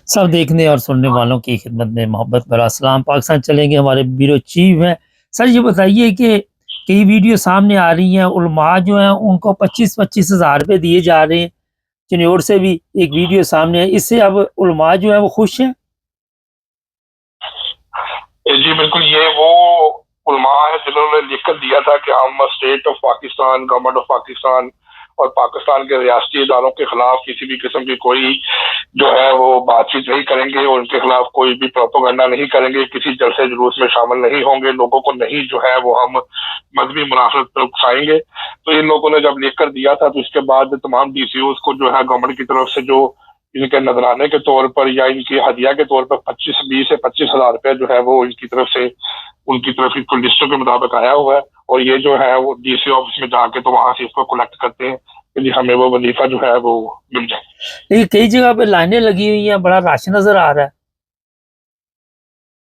सब देखने और सुनने वालों की खिदमत में मोहब्बत भरा सलाम। पाकिस्तान चलेंगे, हमारे ब्यूरो चीफ हैं। सर ये बताइए कि कई वीडियो सामने आ रही हैं, उलमा जो हैं उनको 25-25 हज़ार रुपये दिए जा रहे हैं। चिन्योर से भी एक वीडियो सामने है, इससे अब उलमा जो है वो खुश हैं। जी बिल्कुल, ये वो उलमा है जिन्होंने लिख कर दिया था कि हम state of Pakistan, government of Pakistan और पाकिस्तान के रियासती इदारों के खिलाफ किसी भी किस्म की कोई जो है वो बातचीत नहीं करेंगे और उनके खिलाफ कोई भी प्रोपेगेंडा नहीं करेंगे, किसी जलसे जुलूस में शामिल नहीं होंगे, लोगों को नहीं जो है वो हम मजहबी मुनाफरत पर उकसाएंगे। तो इन लोगों ने जब लिख कर दिया था तो इसके बाद तमाम डीसीओ को जो है गवर्नमेंट की तरफ से जो इनके नजराने के तौर पर या इनकी हदिया के तौर पर 20 से 25 हज़ार रुपए जो है वो इनकी तरफ से उनकी तरफ की कुल लिस्टों के मुताबिक आया हुआ है। और ये जो है वो डीसी ऑफिस में जाके तो वहां से इसको कलेक्ट करते हैं कि जी हमें वो वजीफा जो है वो मिल जाए। लेकिन कई जगह पे लाइनें लगी हुई हैं, बड़ा रश नजर आ रहा है।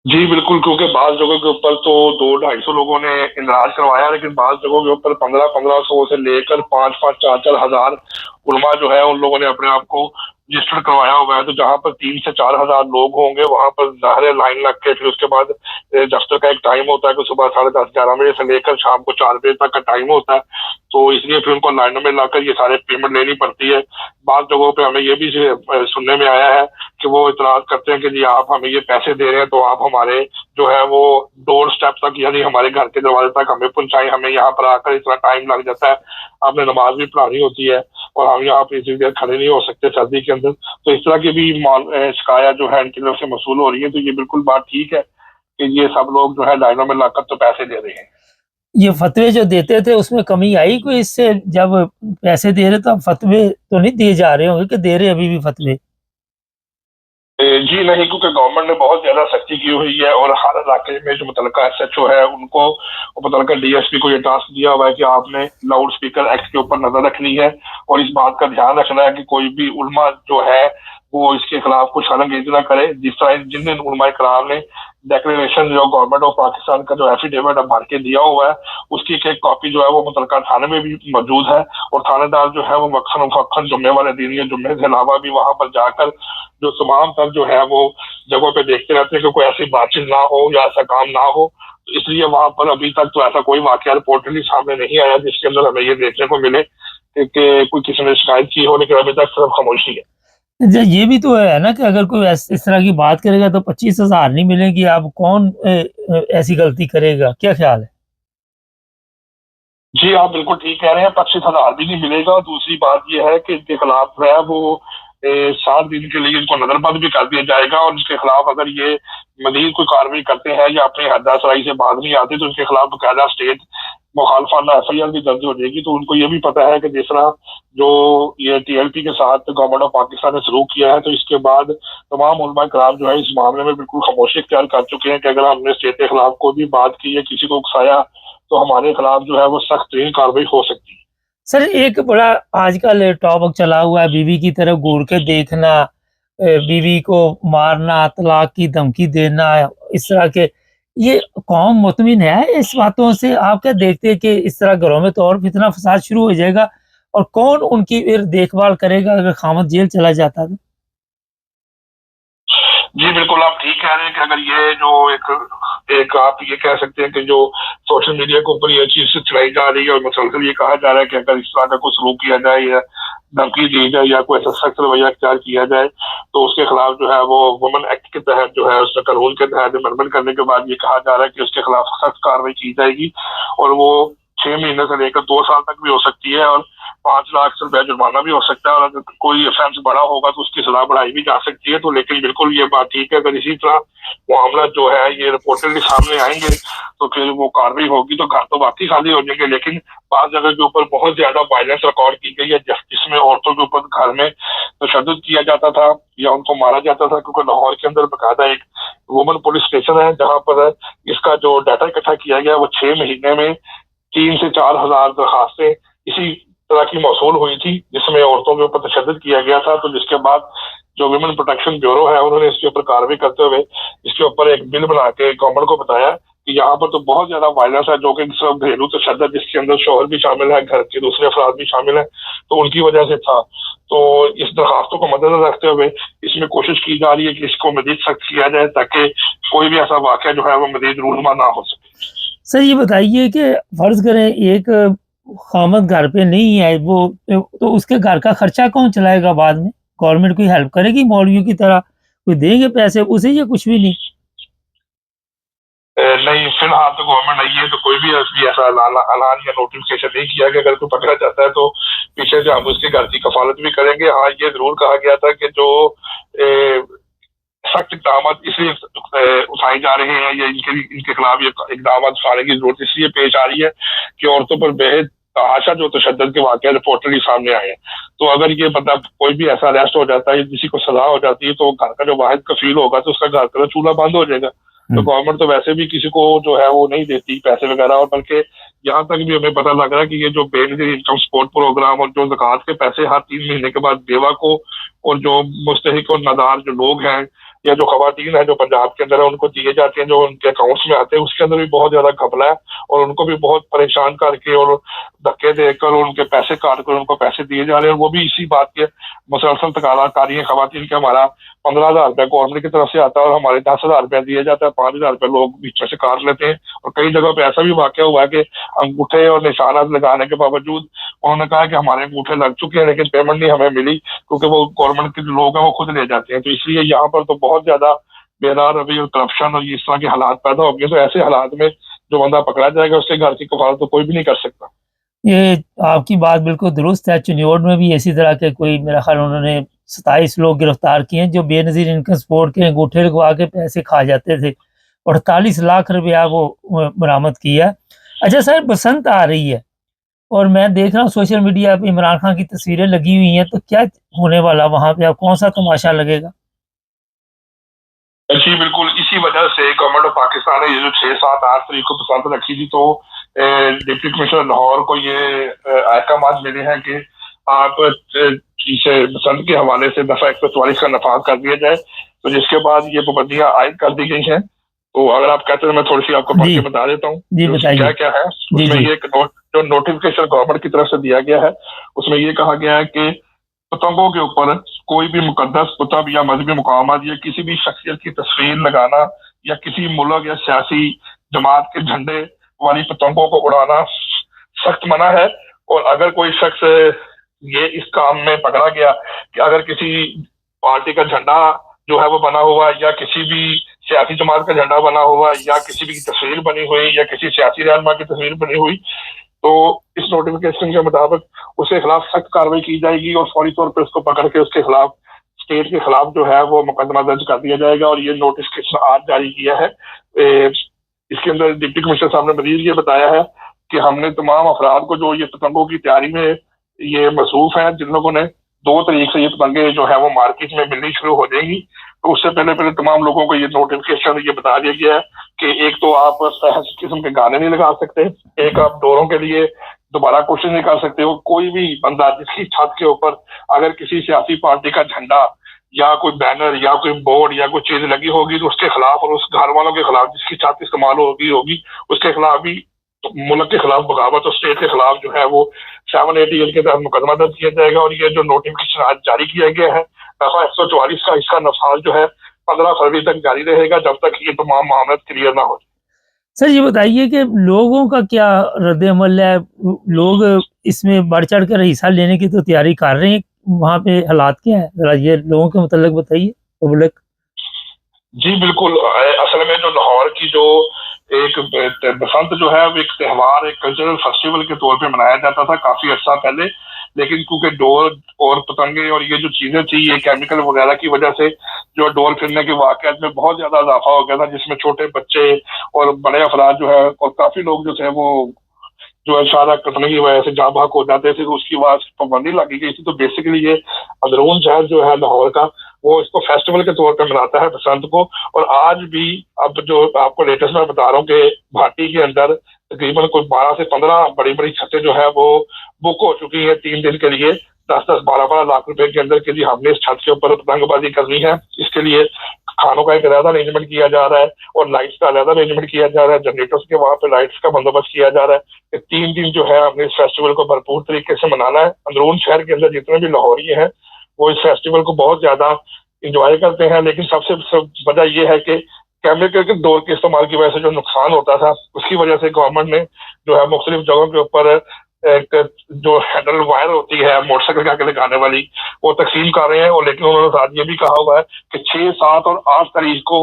जी बिल्कुल, क्योंकि बाज जगहों के ऊपर तो 200-250 लोगों ने इंदराज करवाया, लेकिन बाज जगहों के ऊपर 1500-1500 से लेकर 5-5, 4-4 हजार उलमा जो है उन लोगों ने अपने आप को रजिस्टर करवाया हुआ है। तो जहां पर 3 से 4 हजार लोग होंगे वहां पर जाहिर है लाइन लग के फिर उसके बाद दफ्तर का एक टाइम होता है कि सुबह 10:30-11 बजे से लेकर शाम को 4 बजे तक का टाइम होता है। तो इसलिए फिर उनको लाइनों में लाकर ये सारे पेमेंट लेनी पड़ती है। बात जगहों पे हमें ये भी सुनने में आया है कि वो इतराज करते हैं कि जी आप हमें ये पैसे दे रहे हैं तो आप हमारे जो है वो डोर स्टेप तक यानी हमारे घर के दरवाजे तक हमें पहुंचाएं, हमें यहाँ पर आकर इतना टाइम लग जाता है, आपने नमाज भी पढ़ानी होती है और हम यहाँ पे इतनी देर खड़े नहीं हो सकते सर्दी के अंदर। तो इस तरह की भी शिकायत जो है इनकी तरफ से मसूल हो रही है। तो ये बिल्कुल बात ठीक है कि ये सब लोग जो है लाइनों में लाकर तो पैसे दे रहे हैं। ये फतवे जो देते थे उसमें कमी आई कोई इससे? जब पैसे दे रहे तो अब फतवे तो नहीं दिए जा रहे होंगे कि दे रहे अभी भी फतवे? जी नहीं, क्योंकि गवर्नमेंट ने बहुत ज्यादा सख्ती की हुई है और हर इलाके में जो मुतलका एसएचओ है उनको मुतलका डीएसपी को ये टास्क दिया हुआ है कि आपने लाउड स्पीकर एक्ट के ऊपर नजर रखनी है और इस बात का ध्यान रखना है कि कोई भी उलमा जो है वो इसके खिलाफ कुछ हरंगेजी ना करे। जिस तरह जिन दिन उलमा कराम ने डेक्लेरेशन जो गवर्नमेंट ऑफ पाकिस्तान का जो एफिडेविट भर के दिया हुआ है उसकी एक कॉपी जो है वो मुतलका थाने में भी मौजूद है और थानेदार जो है वो मक्खन मक्खन जुम्मे वाले दिन या जुम्मे के अलावा भी वहां पर जाकर जो तमाम तक जो है वो जगहों पे देखते रहते हैं कि कोई ऐसी बातचीत ना हो या ऐसा काम ना हो। तो इसलिए वहां पर अभी तक तो ऐसा कोई वाकया रिपोर्टली सामने नहीं आया जिसके अंदर हमें ये देखने को मिले कि कोई किसी ने शिकायत की हो, लेकिन अभी तक सिर्फ खामोशी है। ये भी तो है ना कि अगर कोई इस तरह की बात करेगा तो 25 हज़ार नहीं मिलेंगी। अब कौन ऐसी गलती करेगा, क्या ख्याल है? जी आप बिल्कुल ठीक कह रहे हैं, 25 हज़ार भी नहीं मिलेगा। और दूसरी बात यह है कि इनके खिलाफ जो है वो 7 दिन के लिए इनको नजरबंद भी कर दिया जाएगा और इसके खिलाफ अगर ये मजीद कोई कार्रवाई करते हैं या अपनी हदासराई से बाज नहीं आते तो इनके खिलाफ बकायदा स्टेट मुखालफाना एफआईआर भी दर्ज हो जाएगी। तो उनको ये भी पता है कि जिस तरह जो ये टीएलपी के साथ गवर्नमेंट ऑफ पाकिस्तान ने सलूक किया है तो इसके बाद तमाम उलमा कराम जो है इस मामले में बिल्कुल खामोशी इख्तियार कर चुके हैं कि अगर हमने स्टेट के खिलाफ कोई भी बात की है, किसी को उकसाया, तो हमारे खिलाफ जो है वो सख्त तरीन कार्रवाई हो सकती है। सर एक बड़ा आजकल टॉपिक चला हुआ है, बीवी की तरफ घूर के देखना, बीवी को मारना, तलाक की धमकी देना, इस तरह के। ये कौम मुतमिन है इस बातों से? आप क्या देखते हैं कि इस तरह घरों में तो और फितना फसाद शुरू हो जाएगा? और कौन उनकी फिर देखभाल करेगा अगर खामद जेल चला जाता तो? जी बिल्कुल, आप ठीक कह रहे हैं कि अगर ये जो एक एक आप ये कह सकते हैं कि जो सोशल मीडिया के ऊपर ये चीज चलाई जा रही है और मुसलसल ये कहा जा रहा है कि अगर इस तरह का कुछ सलूक किया जाए या धमकी दी जाए या कोई ऐसा सख्त रवैया इख्तियार किया जाए तो उसके खिलाफ जो है वो वुमन एक्ट के तहत जो है उसका कानून के तहत अमेंडमेंट करने के बाद ये कहा जा रहा है कि उसके खिलाफ सख्त कार्रवाई की जाएगी और वो 6 महीने से लेकर 2 साल तक भी हो सकती है और 5 लाख से रुपया जुर्माना भी हो सकता है और अगर कोई ऑफेंस बड़ा होगा तो उसकी सजा बढ़ाई भी जा सकती है। तो लेकिन बिल्कुल ये बात ठीक है, अगर इसी तरह मामला जो है ये रिपोर्टेडली सामने आएंगे तो फिर वो कार्रवाई होगी तो घर तो वाकई खाली हो जाएंगे। लेकिन बात जगह के ऊपर बहुत ज्यादा वायलेंस रिकॉर्ड की गई है जिसमें औरतों के ऊपर घर में तशद्दुद किया जाता था या उनको मारा जाता था, क्योंकि लाहौर के अंदर बाकायदा एक वुमन पुलिस स्टेशन है जहाँ पर इसका जो डाटा इकट्ठा किया गया वो 6 महीने में 3 से 4 हजार दरखास्तें इसी तरह की मौसूल हुई थी जिसमें औरतों के ऊपर तशद्दुद किया गया था। तो जिसके बाद जो विमेन प्रोटेक्शन ब्यूरो है उन्होंने इसके ऊपर कार्रवाई करते हुए इसके ऊपर एक बिल बना के गवर्नमेंट को बताया कि यहाँ पर तो बहुत ज्यादा वायलेंस है, जो कि सिर्फ घरेलू तशद्दुद, जिसके अंदर शौहर भी शामिल है, घर के दूसरे अफराद भी शामिल है, तो उनकी वजह से था। तो इस दरखास्तों को मद्देनजर रखते हुए इसमें कोशिश की जा रही है कि इसको मजीद सख्त किया जाए, ताकि कोई भी ऐसा वाक़या जो है वो मजीद रूनुमा ना हो सके। सर ये बताइए कि फर्ज करें एक खामद घर पे नहीं है, वो तो उसके घर का खर्चा कौन चलाएगा बाद में? गवर्नमेंट कोई हेल्प करेगी मौलवियों की तरह? कोई देंगे पैसे उसे या कुछ भी नहीं? नहीं, फिलहाल तो गवर्नमेंट नहीं है, तो कोई भी ऐसा ऐलान या नोटिफिकेशन नहीं किया कि अगर कोई पकड़ा जाता है तो पीछे से हम उसके घर की कफालत भी करेंगे। हाँ, ये जरूर कहा गया था कि जो सख्त इकदाम इसलिए उठाए जा रहे हैं या इनके खिलाफ ये इकदाम उठाने की जरूरत इसलिए पेश आ रही है कि औरतों पर बेहद तहाशा जो तशद्दुद के वाक़या रिपोर्टली सामने आए हैं। तो अगर ये बंदा कोई भी ऐसा अरेस्ट हो जाता है, किसी को सजा हो जाती है, तो घर का जो वाहिद कफील होगा तो उसका घर का चूल्हा बंद हो जाएगा। तो गवर्नमेंट तो वैसे भी किसी को जो है वो नहीं देती पैसे वगैरह, और बल्कि यहाँ तक भी हमें पता लग रहा है कि ये जो बेनजीर इनकम सपोर्ट प्रोग्राम और जो ज़कात के पैसे हर 3 महीने के बाद बेवा को और जो मुस्तहिक और नादार जो लोग हैं या जो खवातीन है जो पंजाब के अंदर है उनको दिए जाते हैं, जो उनके अकाउंट्स में आते हैं, उसके अंदर भी बहुत ज्यादा घपला है और उनको भी बहुत परेशान करके और धक्के देकर और उनके पैसे काट कर उनको पैसे दिए जा रहे हैं। और वो भी इसी बात के मुसलसल तकाराकारी है खवातीन के, हमारा 15,000 रुपया गवर्नमेंट की तरफ से आता है और हमारे 10,000 रुपया दिया जाता है, 5,000 रुपया लोग बीच में से काट लेते हैं। और कई जगह पे ऐसा भी वाकया हुआ है कि अंगूठे और निशानात लगाने के बावजूद उन्होंने कहा कि हमारे अंगूठे लग चुके हैं लेकिन पेमेंट नहीं हमें मिली, क्योंकि वो गवर्नमेंट के जो लोग हैं वो खुद ले जाते हैं। तो इसलिए यहाँ पर तो बहुत ज्यादा बेदार रवि और करप्शन और इस तरह के हालात पैदा हो गए। तो ऐसे हालात में जो बंदा पकड़ा जाएगा उसके घर की कफालत तो कोई भी नहीं कर सकता। ये आपकी बात बिल्कुल दुरुस्त है। चिन्योड में भी इसी तरह के कोई मेरा ख्याल उन्होंने 27 लोग गिरफ्तार किए हैं जो बेनज़ीर इनकम सपोर्ट के अंगूठे लगवा के पैसे खा जाते थे। 48 लाख रुपया वो बरामद किया। अच्छा सर, बसंत आ रही है और मैं देख रहा हूँ सोशल मीडिया पे इमरान खान की तस्वीरें लगी हुई हैं, तो क्या होने वाला वहाँ पे? अब कौन सा तमाशा लगेगा? जी बिल्कुल, इसी वजह से गवर्नमेंट ऑफ पाकिस्तान ने ये जो 6, 7, 8 तारीख को बसंत रखी थी, तो डिप्टी कमिश्नर लाहौर को ये अहकाम मिले हैं कि आप इसे बसंत के हवाले से दफा 144 का नफाज कर दिया जाए। तो जिसके बाद ये पाबंदियां आयद कर दी गई हैं। तो अगर आप कहते हैं मैं थोड़ी सी आपको पढ़ के बता देता हूँ जी बताइए क्या क्या है उसमें। ये जो नोटिफिकेशन गवर्नमेंट की तरफ से दिया गया है उसमें ये कहा गया है कि पतंगों के ऊपर कोई भी मुकद्दस कुतब या मजहबी मुकामात या किसी भी शख्सियत की तस्वीर लगाना या किसी मुल्क या सियासी जमात के झंडे वाली पतंगों को उड़ाना सख्त मना है। और अगर कोई शख्स ये इस काम में पकड़ा गया कि अगर किसी पार्टी का झंडा जो है वो बना हुआ या किसी भी सियासी जमात का झंडा बना हुआ या किसी भी तस्वीर बनी हुई या किसी सियासी रहनुमा की तस्वीर बनी हुई, तो इस नोटिफिकेशन के मुताबिक उसके खिलाफ सख्त कार्रवाई की जाएगी और फौरी तौर पर उसको पकड़ के उसके खिलाफ स्टेट के खिलाफ जो है वो मुकदमा दर्ज कर दिया जाएगा। और ये नोटिफिकेशन आज जारी किया है। इसके अंदर डिप्टी कमिश्नर साहब ने मजीद ये बताया है कि हमने तमाम अफराद को जो ये पतंगों की तैयारी में ये मसरूफ हैं, जिन लोगों ने 2 तारीख से ये पतंगे जो है वो मार्केट में मिलनी शुरू हो जाएंगी, तो उससे पहले पहले तमाम लोगों को ये नोटिफिकेशन ये बता दिया गया है कि एक तो आप सहज किस्म के गाने नहीं लगा सकते, एक आप डोरों के लिए दोबारा कोशिश नहीं कर सकते हो। कोई भी बंदा जिसकी छत के ऊपर अगर किसी सियासी पार्टी का झंडा या कोई बैनर या कोई बोर्ड या कोई चीज लगी होगी तो उसके खिलाफ और उस घर वालों के खिलाफ जिसकी छत इस्तेमाल होगी उसके खिलाफ भी मुल्क के खिलाफ बगावत और स्टेट के खिलाफ जो है वो 780 के तहत मुकदमा दर्ज किया जाएगा। और ये जो नोटिफिकेशन आज जारी किया गया है दफा 144 का, इसका नफाज जो है 15 फरवरी तक जारी रहेगा जब तक ये तमाम मामला क्लियर ना हो। सर ये बताइए कि लोगों का क्या रद्द-ए-अमल है? लोग इसमें बढ़ चढ़ कर हिस्सा लेने की तो तैयारी कर रहे हैं, वहाँ पे हालात क्या है? ज़रा ये लोगों के मुतल्लिक बताइए, पब्लिक। जी बिल्कुल, असल में जो लाहौर की जो एक बसंत जो है वो एक त्यौहार, एक कल्चरल फेस्टिवल के तौर पे मनाया जाता था काफी अर्सा पहले, लेकिन क्योंकि डोर और पतंगे और ये जो चीजें थी ये केमिकल वगैरह की वजह से जो डोर फिरने के वाकयात में बहुत ज्यादा इजाफा हो गया था, जिसमें छोटे बच्चे और बड़े अफराद जो है और काफी लोग जो थे वो जो है इशारा करने की वजह से जहाँ भाग हो जाते थे, तो उसकी आवाज पाबंदी लगी गई थी। तो बेसिकली ये अंदरून शहर जो है लाहौर का वो इसको फेस्टिवल के तौर पर मनाता है बसंत को। और आज भी अब जो आपको लेटेस्ट मैं बता रहा हूँ कि भाटी के अंदर तकरीबन कोई 12 से 15 बड़ी बड़ी छतें जो है वो बुक हो चुकी है 3 दिन के लिए। 10-10, 12-12 लाख रुपए के अंदर के लिए हमने इस छत के ऊपर पतंगबाजी करनी है। इसके लिए खानों का एक अलग अरेंजमेंट किया जा रहा है और लाइट्स का अलग अरेंजमेंट किया जा रहा है, जनरेटर्स के वहां पे लाइट्स का बंदोबस्त किया जा रहा है कि 3 दिन जो है हमने इस फेस्टिवल को भरपूर तरीके से मनाना है। अंदरून शहर के अंदर जितने भी लाहौरी हैं वो इस फेस्टिवल को बहुत ज्यादा इंजॉय करते हैं, लेकिन सबसे वजह यह है कि केमिकल के दौर के इस्तेमाल की वजह से जो नुकसान होता था उसकी वजह से गवर्नमेंट ने जो है मुख्तलिफ जगहों के ऊपर एक जो हैंडल वायर होती है मोटरसाइकिल के आगे लगाने वाली वो तकसीम कर रहे हैं। और लेकिन उन्होंने साथ ये भी कहा हुआ है कि 6, 7 और 8 तारीख को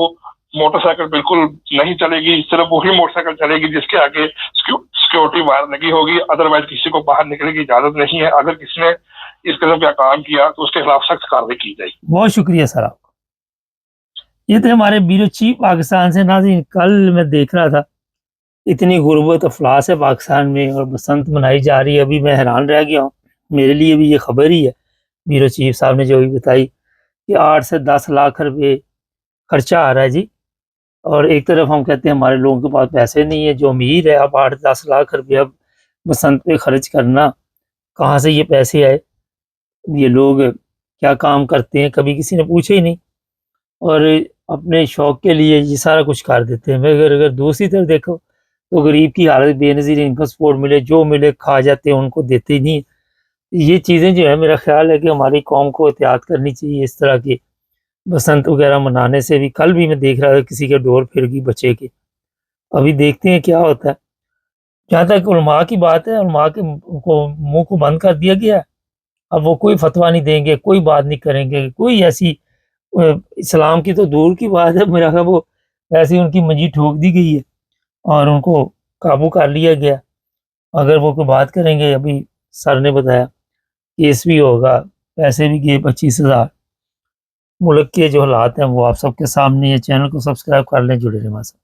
मोटरसाइकिल बिल्कुल नहीं चलेगी, सिर्फ वही मोटरसाइकिल चलेगी जिसके आगे सिक्योरिटी वायर लगी होगी, अदरवाइज किसी को बाहर निकलने की इजाजत नहीं है। अगर किसी ने इस किस्म का काम किया तो उसके खिलाफ सख्त कार्रवाई की जाएगी। बहुत शुक्रिया सर आपका। ये थे हमारे ब्यूरो चीफ पाकिस्तान से। नाज़रीन, कल मैं देख रहा था इतनी गुर्बत अफलास है पाकिस्तान में और बसंत मनाई जा रही है, अभी मैं हैरान रह गया हूँ। मेरे लिए भी ये खबर ही है, ब्यूरो चीफ साहब ने जो भी बताई कि 8 से 10 लाख रुपए खर्चा आ रहा है जी। और एक तरफ हम कहते हैं हमारे लोगों के पास पैसे नहीं है, जो अमीर है अब 8-10 लाख रुपये अब बसंत पे खर्च करना, कहाँ से ये पैसे आए? ये लोग क्या काम करते हैं, कभी किसी ने पूछा ही नहीं और अपने शौक के लिए ये सारा कुछ कर देते हैं। मगर अगर दूसरी तरफ देखो तो गरीब की हालत बेनज़ीर, इनकम सपोर्ट मिले जो मिले खा जाते हैं, उनको देते ही नहीं। ये चीज़ें जो है मेरा ख्याल है कि हमारी कौम को एहतियात करनी चाहिए इस तरह की बसंत वगैरह मनाने से भी। कल भी मैं देख रहा था किसी के डोर फिर गई बच्चे की। अभी देखते हैं क्या होता है। जहाँ तक उलमा की बात है, उलमा के को मुँह को बंद कर दिया गया है। अब वो कोई फतवा नहीं देंगे, कोई बात नहीं करेंगे, कोई ऐसी इस्लाम की तो दूर की बात है, मेरा ख्याल वो ऐसी उनकी मंजी ठोक दी गई है और उनको काबू कर लिया गया। अगर वो कोई बात करेंगे, अभी सर ने बताया केस भी होगा, पैसे भी गए 25,000। मुल्क के जो हालात हैं वो आप सबके सामने है। चैनल को सब्सक्राइब कर लें, जुड़े रहें हमारे साथ।